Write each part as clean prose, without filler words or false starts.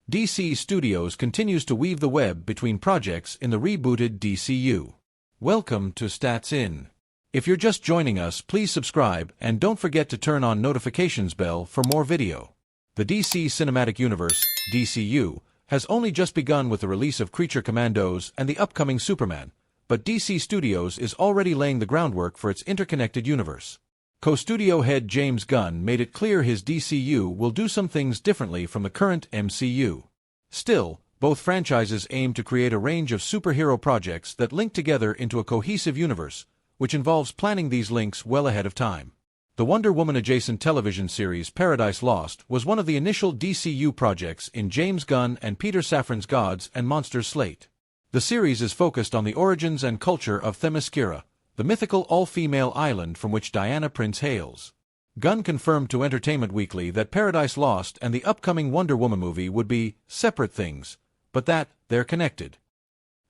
DC Studios continues to weave the web between projects in the rebooted DCU. Welcome to Stats In. If you're just joining us, please subscribe and don't forget to turn on notifications bell for more video. The DC Cinematic Universe, DCU, has only just begun with the release of Creature Commandos and the upcoming Superman, but DC Studios is already laying the groundwork for its interconnected universe. Co-studio head James Gunn made it clear his DCU will do some things differently from the current MCU. Still, both franchises aim to create a range of superhero projects that link together into a cohesive universe, which involves planning these links well ahead of time. The Wonder Woman-adjacent television series Paradise Lost was one of the initial DCU projects in James Gunn and Peter Safran's Gods and Monsters slate. The series is focused on the origins and culture of Themyscira, the mythical all-female island from which Diana Prince hails. Gunn confirmed to Entertainment Weekly that Paradise Lost and the upcoming Wonder Woman movie would be separate things, but that they're connected.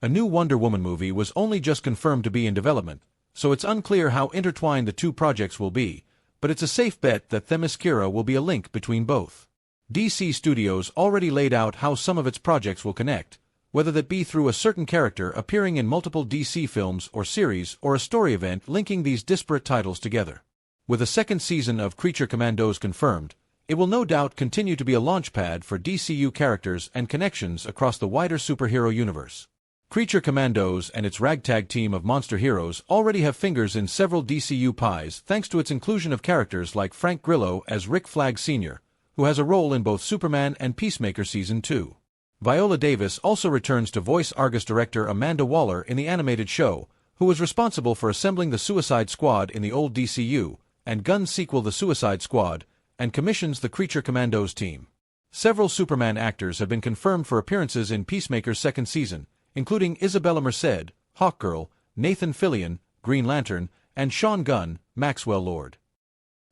A new Wonder Woman movie was only just confirmed to be in development, so it's unclear how intertwined the two projects will be, but it's a safe bet that Themyscira will be a link between both. DC Studios already laid out how some of its projects will connect, whether that be through a certain character appearing in multiple DC films or series or a story event linking these disparate titles together. With a second season of Creature Commandos confirmed, it will no doubt continue to be a launchpad for DCU characters and connections across the wider superhero universe. Creature Commandos and its ragtag team of monster heroes already have fingers in several DCU pies thanks to its inclusion of characters like Frank Grillo as Rick Flag Sr., who has a role in both Superman and Peacemaker Season 2. Viola Davis also returns to voice Argus director Amanda Waller in the animated show, who was responsible for assembling the Suicide Squad in the old DCU, and Gunn's sequel The Suicide Squad, and commissions the Creature Commandos team. Several Superman actors have been confirmed for appearances in Peacemaker's second season, including Isabella Merced, Hawkgirl, Nathan Fillion, Green Lantern, and Sean Gunn, Maxwell Lord.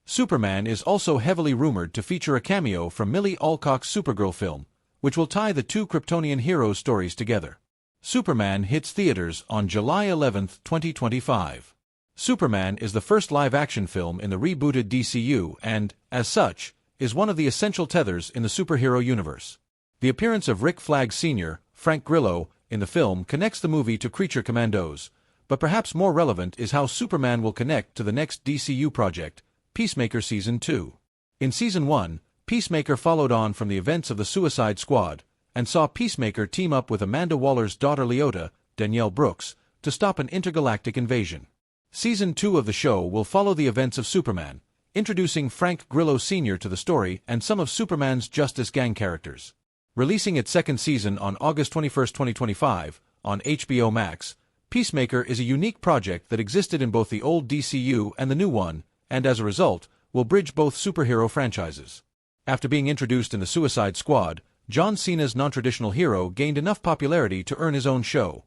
Superman is also heavily rumored to feature a cameo from Millie Alcock's Supergirl film, which will tie the two Kryptonian heroes' stories together. Superman hits theaters on July 11, 2025. Superman is the first live-action film in the rebooted DCU and, as such, is one of the essential tethers in the superhero universe. The appearance of Rick Flag Sr., Frank Grillo, in the film connects the movie to Creature Commandos, but perhaps more relevant is how Superman will connect to the next DCU project, Peacemaker Season 2. In Season 1, Peacemaker followed on from the events of the Suicide Squad, and saw Peacemaker team up with Amanda Waller's daughter Leota, Danielle Brooks, to stop an intergalactic invasion. Season 2 of the show will follow the events of Superman, introducing Frank Grillo Sr. to the story and some of Superman's Justice Gang characters. Releasing its second season on August 21, 2025, on HBO Max, Peacemaker is a unique project that existed in both the old DCU and the new one, and as a result, will bridge both superhero franchises. After being introduced in the Suicide Squad, John Cena's non-traditional hero gained enough popularity to earn his own show.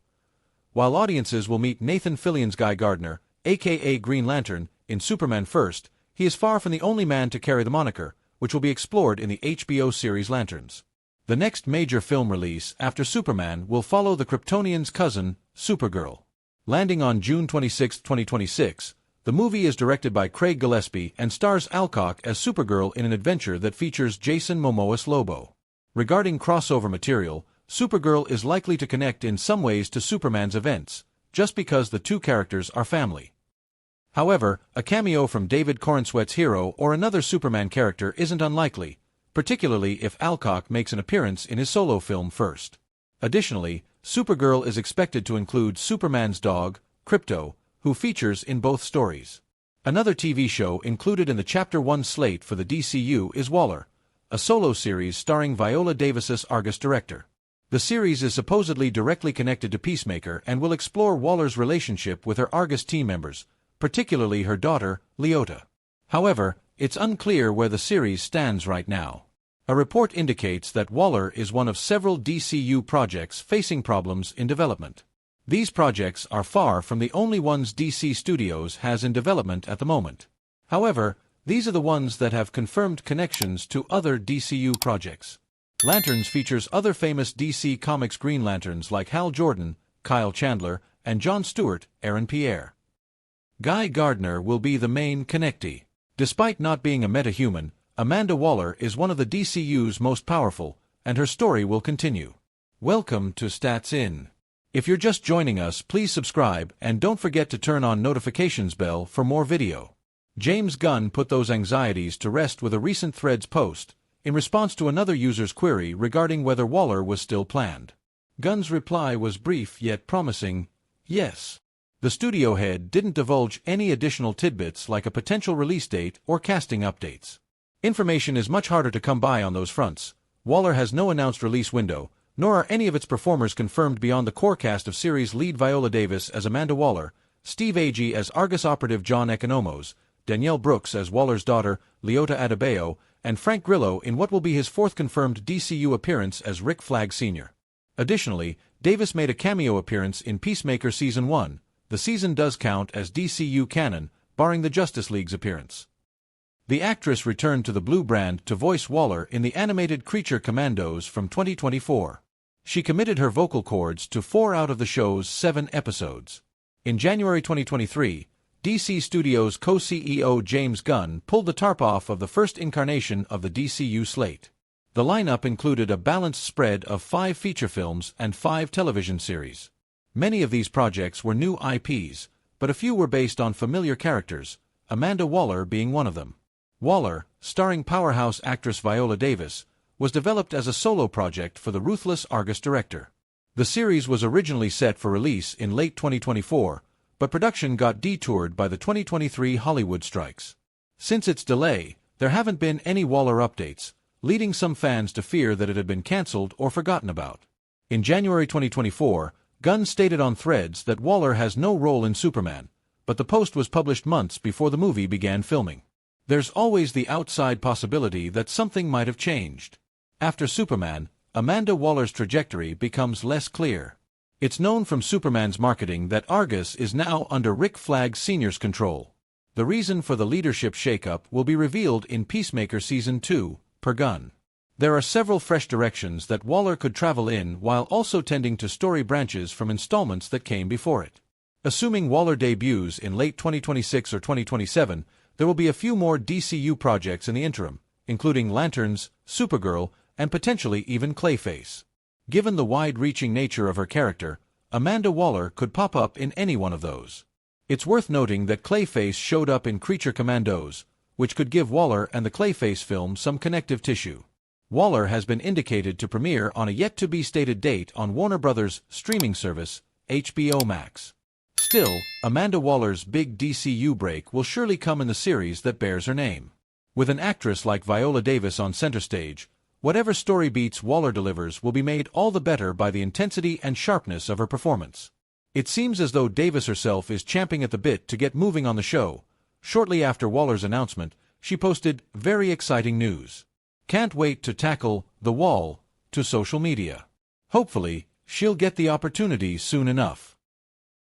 While audiences will meet Nathan Fillion's Guy Gardner, aka Green Lantern, in Superman First, he is far from the only man to carry the moniker, which will be explored in the HBO series Lanterns. The next major film release after Superman will follow the Kryptonian's cousin, Supergirl. Landing on June 26, 2026, the movie is directed by Craig Gillespie and stars Alcock as Supergirl in an adventure that features Jason Momoa's Lobo. Regarding crossover material, Supergirl is likely to connect in some ways to Superman's events, just because the two characters are family. However, a cameo from David Corenswet's hero or another Superman character isn't unlikely, particularly if Alcock makes an appearance in his solo film first. Additionally, Supergirl is expected to include Superman's dog, Krypto, who features in both stories. Another TV show included in the Chapter 1 slate for the DCU is Waller, a solo series starring Viola Davis's Argus director. The series is supposedly directly connected to Peacemaker and will explore Waller's relationship with her Argus team members, particularly her daughter, Leota. However, it's unclear where the series stands right now. A report indicates that Waller is one of several DCU projects facing problems in development. These projects are far from the only ones DC Studios has in development at the moment. However, these are the ones that have confirmed connections to other DCU projects. Lanterns features other famous DC Comics Green Lanterns like Hal Jordan, Kyle Chandler, and Jon Stewart, Aaron Pierre. Guy Gardner will be the main connectee. Despite not being a metahuman, Amanda Waller is one of the DCU's most powerful, and her story will continue. Welcome to Stats In. If you're just joining us, please subscribe and don't forget to turn on notifications bell for more video. James Gunn put those anxieties to rest with a recent Threads post, in response to another user's query regarding whether Waller was still planned. Gunn's reply was brief yet promising, yes. The studio head didn't divulge any additional tidbits like a potential release date or casting updates. Information is much harder to come by on those fronts. Waller has no announced release window, nor are any of its performers confirmed beyond the core cast of series lead Viola Davis as Amanda Waller, Steve Agee as Argus operative John Economos, Danielle Brooks as Waller's daughter, Leota Adebayo, and Frank Grillo in what will be his fourth confirmed DCU appearance as Rick Flag Sr. Additionally, Davis made a cameo appearance in Peacemaker Season 1. The season does count as DCU canon, barring the Justice League's appearance. The actress returned to the Blue brand to voice Waller in the animated Creature Commandos from 2024. She committed her vocal cords to 4 out of the show's 7 episodes. In January 2023, DC Studios co-CEO James Gunn pulled the tarp off of the first incarnation of the DCU slate. The lineup included a balanced spread of 5 feature films and 5 television series. Many of these projects were new IPs, but a few were based on familiar characters, Amanda Waller being one of them. Waller, starring powerhouse actress Viola Davis, was developed as a solo project for the ruthless Argus director. The series was originally set for release in late 2024, but production got detoured by the 2023 Hollywood strikes. Since its delay, there haven't been any Waller updates, leading some fans to fear that it had been cancelled or forgotten about. In January 2024, Gunn stated on Threads that Waller has no role in Superman, but the post was published months before the movie began filming. There's always the outside possibility that something might have changed. After Superman, Amanda Waller's trajectory becomes less clear. It's known from Superman's marketing that Argus is now under Rick Flag Sr.'s control. The reason for the leadership shakeup will be revealed in Peacemaker Season 2, per Gunn. There are several fresh directions that Waller could travel in while also tending to story branches from installments that came before it. Assuming Waller debuts in late 2026 or 2027, there will be a few more DCU projects in the interim, including Lanterns, Supergirl, and potentially even Clayface. Given the wide-reaching nature of her character, Amanda Waller could pop up in any one of those. It's worth noting that Clayface showed up in Creature Commandos, which could give Waller and the Clayface film some connective tissue. Waller has been indicated to premiere on a yet-to-be-stated date on Warner Bros. Streaming service, HBO Max. Still, Amanda Waller's big DCU break will surely come in the series that bears her name. With an actress like Viola Davis on center stage, whatever story beats Waller delivers will be made all the better by the intensity and sharpness of her performance. It seems as though Davis herself is champing at the bit to get moving on the show. Shortly after Waller's announcement, she posted very exciting news. Can't wait to tackle The Wall to social media. Hopefully, she'll get the opportunity soon enough.